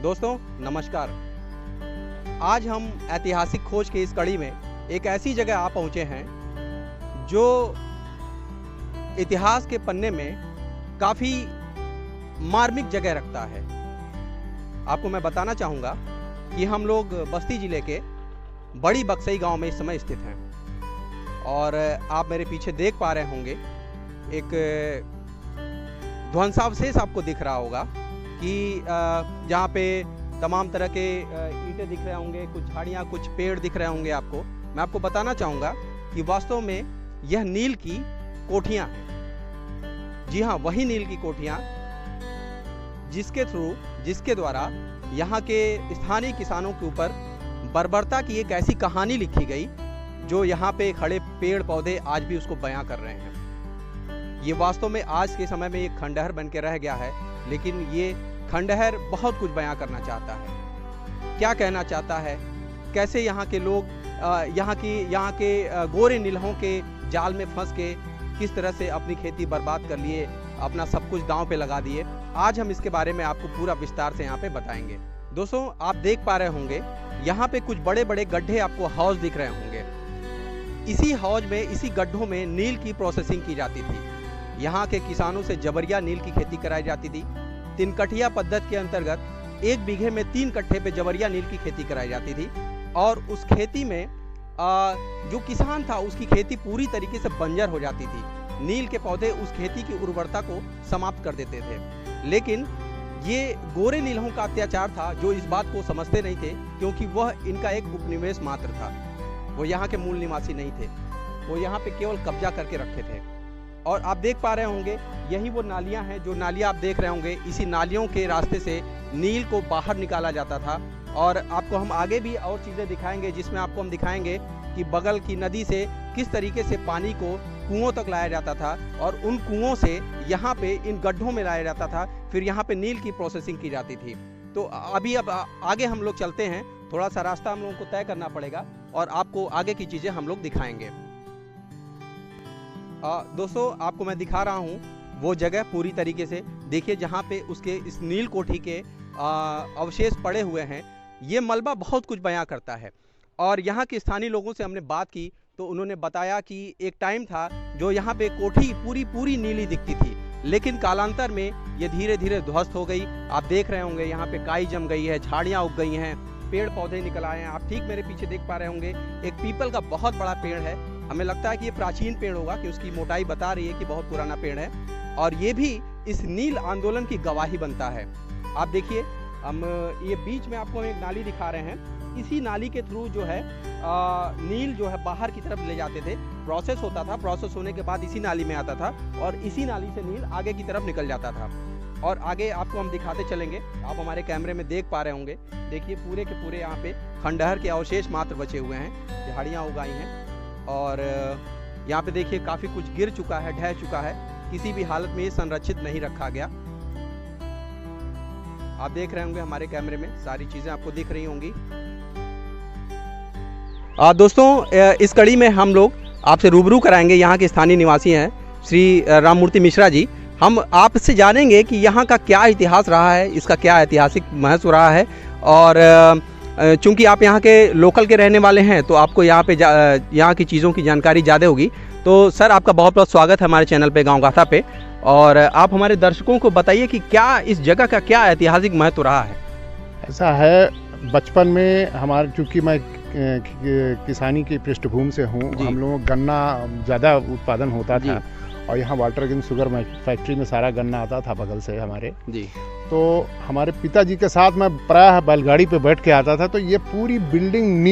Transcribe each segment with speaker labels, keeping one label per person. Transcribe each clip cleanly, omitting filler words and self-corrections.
Speaker 1: दोस्तों नमस्कार। आज हम ऐतिहासिक खोज की इस कड़ी में एक ऐसी जगह आ पहुंचे हैं जो इतिहास के पन्ने में काफ़ी मार्मिक जगह रखता है। आपको मैं बताना चाहूँगा कि हम लोग बस्ती ज़िले के बड़ी बक्सई गांव में इस समय स्थित हैं और आप मेरे पीछे देख पा रहे होंगे एक ध्वंसावशेष आपको दिख रहा होगा कि जहाँ पे तमाम तरह के ईंटें दिख रहे होंगे, कुछ झाड़ियाँ, कुछ पेड़ दिख रहे होंगे आपको। मैं आपको बताना चाहूँगा कि वास्तव में यह नील की कोठियाँ हैं। जी हाँ, वही नील की कोठियाँ जिसके द्वारा यहाँ के स्थानीय किसानों के ऊपर बर्बरता की एक ऐसी कहानी लिखी गई जो यहाँ पे खड़े पेड़ पौधे आज भी उसको बयां कर रहे हैं। ये वास्तव में आज के समय में एक खंडहर बन के रह गया है, लेकिन ये खंडहर बहुत कुछ बयां करना चाहता है। क्या कहना चाहता है, कैसे यहाँ के लोग यहाँ के गोरे नीलहों के जाल में फंस के किस तरह से अपनी खेती बर्बाद कर लिए, अपना सब कुछ दांव पे लगा दिए। आज हम इसके बारे में आपको पूरा विस्तार से यहाँ पे बताएंगे। दोस्तों आप देख पा रहे होंगे यहाँ पे कुछ बड़े बड़े गड्ढे आपको हौज दिख रहे होंगे। इसी हौज में, इसी गड्ढों में नील की प्रोसेसिंग की जाती थी। यहाँ के किसानों से जबरिया नील की खेती कराई जाती थी। 3 कठिया पद्धति के अंतर्गत 1 बीघे में 3 कट्ठे पे जबरिया नील की खेती कराई जाती थी और उस खेती में जो किसान था उसकी खेती पूरी तरीके से बंजर हो जाती थी। नील के पौधे उस खेती की उर्वरता को समाप्त कर देते थे। लेकिन ये गोरे नीलहों का अत्याचार था जो इस बात को समझते नहीं थे, क्योंकि वह इनका एक उपनिवेश मात्र था। वो यहाँ के मूल निवासी नहीं थे, वो यहाँ पे केवल कब्जा करके रखे थे। और आप देख पा रहे होंगे यही वो नालियाँ हैं, जो नालियाँ आप देख रहे होंगे। इसी नालियों के रास्ते से नील को बाहर निकाला जाता था। और आपको हम आगे भी और चीज़ें दिखाएंगे, जिसमें आपको हम दिखाएंगे कि बगल की नदी से किस तरीके से पानी को कुओं तक लाया जाता था और उन कुओं से यहाँ पे इन गड्ढों में लाया जाता था। फिर यहाँ पे नील की प्रोसेसिंग की जाती थी। तो अब आगे हम लोग चलते हैं, थोड़ा सा रास्ता हम लोगों को तय करना पड़ेगा और आपको आगे की चीज़ें हम लोग दिखाएंगे। दोस्तों आपको मैं दिखा रहा हूँ वो जगह पूरी तरीके से। देखिए जहाँ पे उसके इस नील कोठी के अवशेष पड़े हुए हैं। ये मलबा बहुत कुछ बयां करता है। और यहाँ के स्थानीय लोगों से हमने बात की तो उन्होंने बताया कि एक टाइम था जो यहाँ पे कोठी पूरी नीली दिखती थी, लेकिन कालांतर में ये धीरे धीरे ध्वस्त हो गई। आप देख रहे होंगे यहाँ पे काई जम गई है, झाड़ियाँ उग गई हैं, पेड़ पौधे निकल आए हैं। आप ठीक मेरे पीछे देख पा रहे होंगे एक पीपल का बहुत बड़ा पेड़ है। हमें लगता है कि ये प्राचीन पेड़ होगा, कि उसकी मोटाई बता रही है कि बहुत पुराना पेड़ है। और ये भी इस नील आंदोलन की गवाही बनता है। आप देखिए, हम ये बीच में आपको एक नाली दिखा रहे हैं। इसी नाली के थ्रू जो है नील जो है बाहर की तरफ ले जाते थे। प्रोसेस होता था, प्रोसेस होने के बाद इसी नाली में आता था और इसी नाली से नील आगे की तरफ निकल जाता था। और आगे आपको हम दिखाते चलेंगे। आप हमारे कैमरे में देख पा रहे होंगे, देखिए पूरे के पूरे यहाँ पे खंडहर के अवशेष मात्र बचे हुए हैं, झाड़ियाँ उगाई हैं। और यहाँ पे देखिए काफ़ी कुछ गिर चुका है, ढह चुका है, किसी भी हालत में ये संरक्षित नहीं रखा गया। आप देख रहे होंगे हमारे कैमरे में सारी चीज़ें आपको दिख रही होंगी। दोस्तों इस कड़ी में हम लोग आपसे रूबरू कराएंगे यहाँ के स्थानीय निवासी हैं श्री राममूर्ति मिश्रा जी। हम आपसे जानेंगे कि यहाँ का क्या इतिहास रहा है, इसका क्या ऐतिहासिक महत्व रहा है। और चूंकि आप यहाँ के लोकल के रहने वाले हैं तो आपको यहाँ की चीज़ों की जानकारी ज़्यादा होगी। तो सर आपका बहुत बहुत स्वागत है हमारे चैनल पे, गाँव गाथा पे। और आप हमारे दर्शकों को बताइए कि क्या इस जगह का क्या ऐतिहासिक महत्व रहा है।
Speaker 2: ऐसा है, बचपन में हमारे, चूँकि मैं किसानी की पृष्ठभूमि से हूँ, हम लोगों गन्ना ज़्यादा उत्पादन होता था और यहाँ वाटरगंज शुगर फैक्ट्री में सारा गन्ना आता था बगल से हमारे जी। तो हमारे पिताजी के साथ मैं प्रायः बैलगाड़ी पे बैठ के आता था। तो ये पूरी बिल्डिंग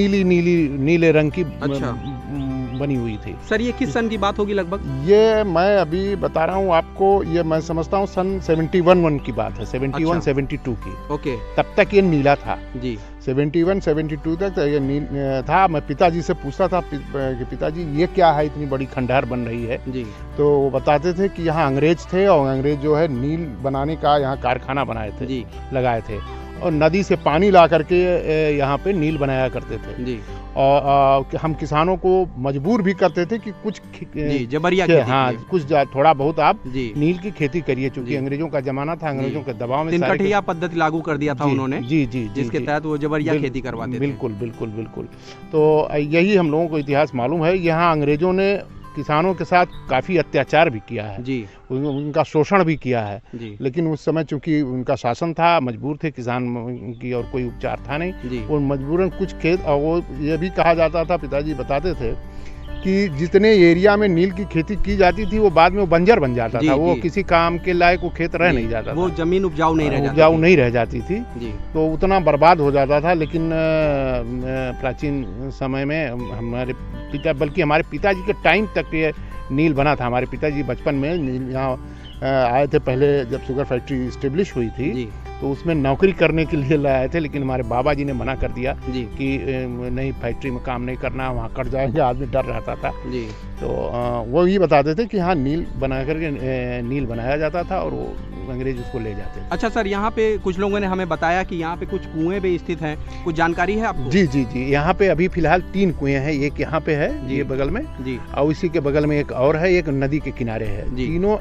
Speaker 2: नीले रंग की बनी हुई थी।
Speaker 1: सर ये किस सन की बात होगी लगभग?
Speaker 2: ये मैं अभी बता रहा हूँ आपको, ये मैं समझता हूँ सन 71 की बात है, 71-72 की।
Speaker 1: ओके,
Speaker 2: तब तक ये नीला था
Speaker 1: जी।
Speaker 2: 71-72 तक ये नील था। मैं पिताजी से पूछता था कि पिताजी ये क्या है, इतनी बड़ी खंडहर बन रही है जी। तो वो बताते थे कि यहाँ अंग्रेज थे और अंग्रेज जो है नील बनाने का यहाँ कारखाना बनाए थे जी, लगाए थे। और नदी से पानी ला करके यहाँ पे नील बनाया करते थे जी। और हम किसानों को मजबूर भी करते थे कि कुछ
Speaker 1: जबरिया खेती
Speaker 2: हाँ कुछ थोड़ा बहुत आप
Speaker 1: जी
Speaker 2: नील की खेती करिए, क्योंकि अंग्रेजों का जमाना था, अंग्रेजों के दबाव में
Speaker 1: तिनकठिया पद्धति लागू कर दिया था उन्होंने,
Speaker 2: जी जी
Speaker 1: जिसके तहत वो जबरिया खेती करवाते थे।
Speaker 2: बिल्कुल बिल्कुल बिल्कुल। तो यही हम लोगों को इतिहास मालूम है। यहाँ अंग्रेजों ने किसानों के साथ काफ़ी अत्याचार भी किया है
Speaker 1: जी,
Speaker 2: उनका शोषण भी किया है
Speaker 1: जी।
Speaker 2: लेकिन उस समय चूंकि उनका शासन था, मजबूर थे किसान की और कोई उपचार था नहीं, वो मजबूरन कुछ खेत, और वो ये भी कहा जाता था, पिताजी बताते थे कि जितने एरिया में नील की खेती की जाती थी वो बाद में बंजर बन जाता था, वो किसी काम के लायक वो खेत रह नहीं जाता,
Speaker 1: वो जमीन उपजाऊ
Speaker 2: नहीं रह जाती थी, तो उतना बर्बाद हो जाता था। लेकिन प्राचीन समय में हमारे पिताजी के टाइम तक ये नील बना था। हमारे पिताजी बचपन में यहाँ आए थे, पहले जब शुगर फैक्ट्री इस्टेब्लिश हुई थी तो उसमें नौकरी करने के लिए लाए थे, लेकिन हमारे बाबा जी ने मना कर दिया कि नहीं, फैक्ट्री में काम नहीं करना, वहाँ कट जाएंगे, आदमी डर रहता था। तो वो ये बताते थे कि हाँ नील बना करके नील बनाया जाता था और वो अंग्रेज उसको ले जाते थे।
Speaker 1: अच्छा सर, यहाँ पे कुछ लोगों ने हमें बताया कि यहाँ पे कुछ कुएं भी स्थित हैं, कुछ जानकारी है आपको?
Speaker 2: जी जी जी, यहाँ पे अभी फिलहाल 3 कुएं हैं, एक यहाँ पे है ये बगल में जी, और इसी के बगल में एक और है, एक नदी के किनारे है, तीनों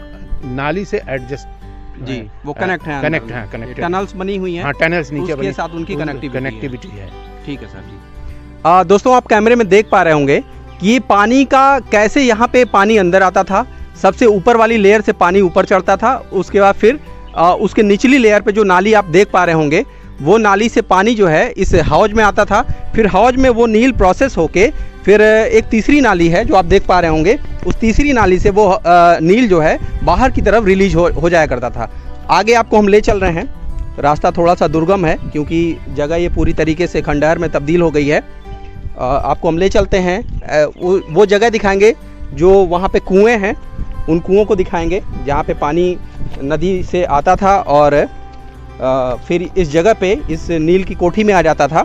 Speaker 2: नाली से एडजस्ट
Speaker 1: जी, वो कनेक्ट है, टनल्स बनी हुई हैं,
Speaker 2: टनल्स नीचे
Speaker 1: उसके साथ उनकी
Speaker 2: कनेक्टिविटी है।
Speaker 1: ठीक है सर जी। दोस्तों, आप कैमरे में देख पा रहे होंगे कि ये पानी का कैसे यहाँ पे पानी अंदर आता था। सबसे ऊपर वाली लेयर से पानी ऊपर चढ़ता था, उसके बाद फिर उसके निचली लेयर पे जो नाली आप देख पा रहे होंगे, वो नाली से पानी जो है इस हौज में आता था। फिर हौज में वो नील प्रोसेस होके फिर एक तीसरी नाली है जो आप देख पा रहे होंगे, उस तीसरी नाली से वो नील जो है बाहर की तरफ रिलीज हो जाया करता था। आगे आपको हम ले चल रहे हैं, रास्ता थोड़ा सा दुर्गम है क्योंकि जगह ये पूरी तरीके से खंडहर में तब्दील हो गई है। आपको हम ले चलते हैं, वो जगह दिखाएंगे जो वहाँ पे कुएँ हैं, उन कुओं को दिखाएंगे जहाँ पे पानी नदी से आता था और फिर इस जगह पे इस नील की कोठी में आ जाता था।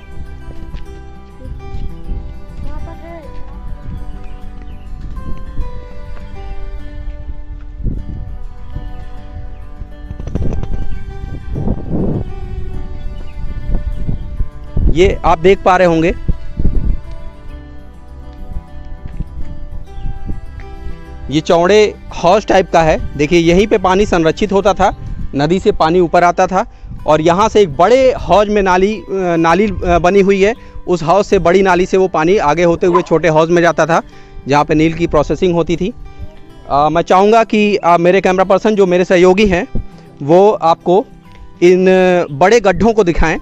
Speaker 1: ये आप देख पा रहे होंगे, ये चौड़े हौज टाइप का है। देखिए, यहीं पे पानी संरक्षित होता था, नदी से पानी ऊपर आता था और यहाँ से एक बड़े हौज में नाली बनी हुई है। उस हौज से, बड़ी नाली से वो पानी आगे होते हुए छोटे हौज में जाता था जहाँ पे नील की प्रोसेसिंग होती थी। मैं चाहूँगा कि मेरे कैमरा पर्सन जो मेरे सहयोगी हैं वो आपको इन बड़े गड्ढों को दिखाएं।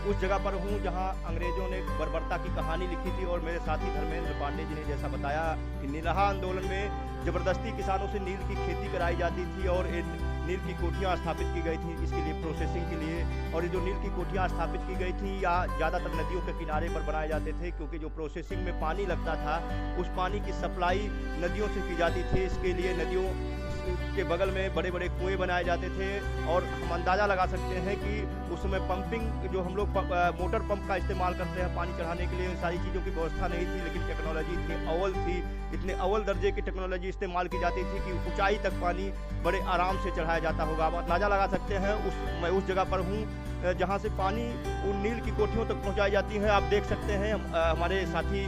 Speaker 3: उस जगह पर हूँ जहाँ अंग्रेजों ने बर्बरता की कहानी लिखी थी और मेरे साथी धर्मेंद्र पांडे जी ने जैसा बताया कि नीलहा आंदोलन में ज़बरदस्ती किसानों से नील की खेती कराई जाती थी और नील की कोठियाँ स्थापित की गई थी इसके लिए प्रोसेसिंग के लिए। और ये जो नील की कोठियाँ स्थापित की गई थी या ज़्यादातर नदियों के किनारे पर बनाए जाते थे, क्योंकि जो प्रोसेसिंग में पानी लगता था उस पानी की सप्लाई नदियों से की जाती थी। इसके लिए नदियों के बगल में बड़े बड़े कुएं बनाए जाते थे और हम अंदाज़ा लगा सकते हैं कि उस समय पंपिंग जो हम लोग मोटर पंप का इस्तेमाल करते हैं पानी चढ़ाने के लिए, इन सारी चीज़ों की व्यवस्था नहीं थी, लेकिन टेक्नोलॉजी थी, अव्वल थी, इतने अव्वल दर्जे की टेक्नोलॉजी इस्तेमाल की जाती थी कि ऊंचाई तक पानी बड़े आराम से चढ़ाया जाता होगा। आप अंदाज़ा लगा सकते हैं मैं उस जगह पर हूँ जहाँ से पानी उन नील की कोठियों तक पहुँचाई जाती है। आप देख सकते हैं हमारे साथी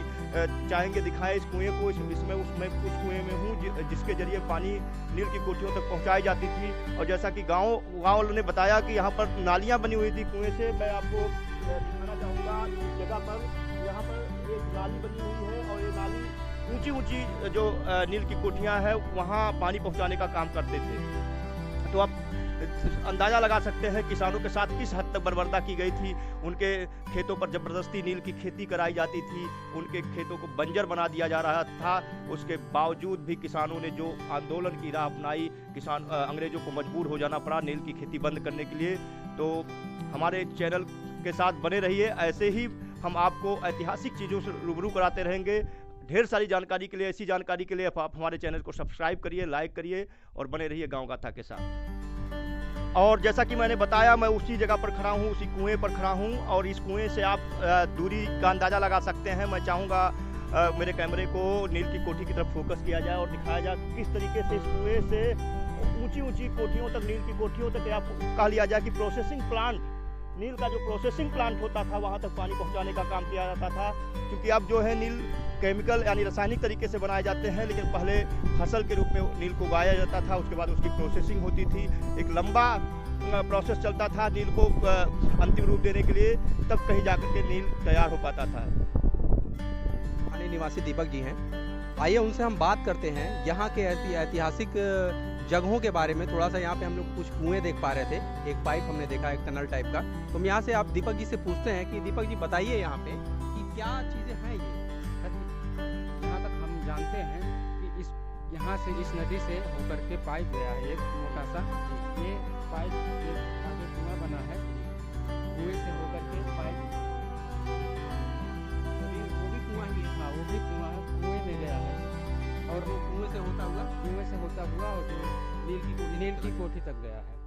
Speaker 3: चाहेंगे दिखाएं इस कुएं को, इसमें उस कुएं में हूँ जिसके जरिए पानी नील की कोठियों तक पहुँचाई जाती थी। और जैसा कि गाँव वालों ने बताया कि यहाँ पर नालियाँ बनी हुई थी कुएं से, मैं आपको दिखाना चाहूँगा इस जगह पर। यहाँ पर एक नाली बनी हुई है और ये नाली ऊंची जो नील की कोठियाँ हैं वहाँ पानी पहुँचाने का काम करते थे। तो आप अंदाज़ा लगा सकते हैं किसानों के साथ किस हद तक बर्बरता की गई थी। उनके खेतों पर ज़बरदस्ती नील की खेती कराई जाती थी, उनके खेतों को बंजर बना दिया जा रहा था। उसके बावजूद भी किसानों ने जो आंदोलन की राह अपनाई, अंग्रेजों को मजबूर हो जाना पड़ा नील की खेती बंद करने के लिए। तो हमारे चैनल के साथ बने रहिए, ऐसे ही हम आपको ऐतिहासिक चीज़ों से रूबरू कराते रहेंगे। ढेर सारी जानकारी के लिए, ऐसी जानकारी के लिए आप हमारे चैनल को सब्सक्राइब करिए, लाइक करिए और बने रहिए गाँव गाथा के साथ। और जैसा कि मैंने बताया, मैं उसी जगह पर खड़ा हूँ, उसी कुएं पर खड़ा हूँ और इस कुएं से आप दूरी का अंदाज़ा लगा सकते हैं। मैं चाहूँगा मेरे कैमरे को नील की कोठी की तरफ फोकस किया जाए और दिखाया जाए किस तरीके से इस कुएं से ऊंची कोठियों तक, नील की कोठियों तक या कह लिया जाए कि प्रोसेसिंग प्लांट, नील का जो प्रोसेसिंग प्लांट होता था वहाँ तक पानी पहुँचाने का काम किया जाता था। क्योंकि अब जो है नील केमिकल यानी रासायनिक तरीके से बनाए जाते हैं, लेकिन पहले फसल के रूप में नील को उगाया जाता था, उसके बाद उसकी प्रोसेसिंग होती थी, एक लंबा प्रोसेस चलता था नील को अंतिम रूप देने के लिए, तब कहीं जाकर के नील तैयार हो पाता था।
Speaker 1: स्थानीय निवासी दीपक जी हैं, आइए उनसे हम बात करते हैं यहाँ के ऐतिहासिक जगहों के बारे में। थोड़ा सा यहाँ पे हम लोग कुछ कुएं देख पा रहे थे, एक पाइप हमने देखा, एक टनल टाइप का। तो हम यहाँ से आप दीपक जी से पूछते हैं कि दीपक जी बताइए यहाँ पे कि क्या चीज़ें हैं ये।
Speaker 4: यहाँ तक हम जानते हैं कि यहाँ से इस नदी से होकर के पाइप गया है एक मोटा सा, ये पाइप आगे कुआं बना है, कुएं से होकर के पाइप, वो भी कुआं ही, हाँ वो भी कुआं है, कुएं में गया है और वो कुएं से होता हुआ और नील की कोठी तक गया है।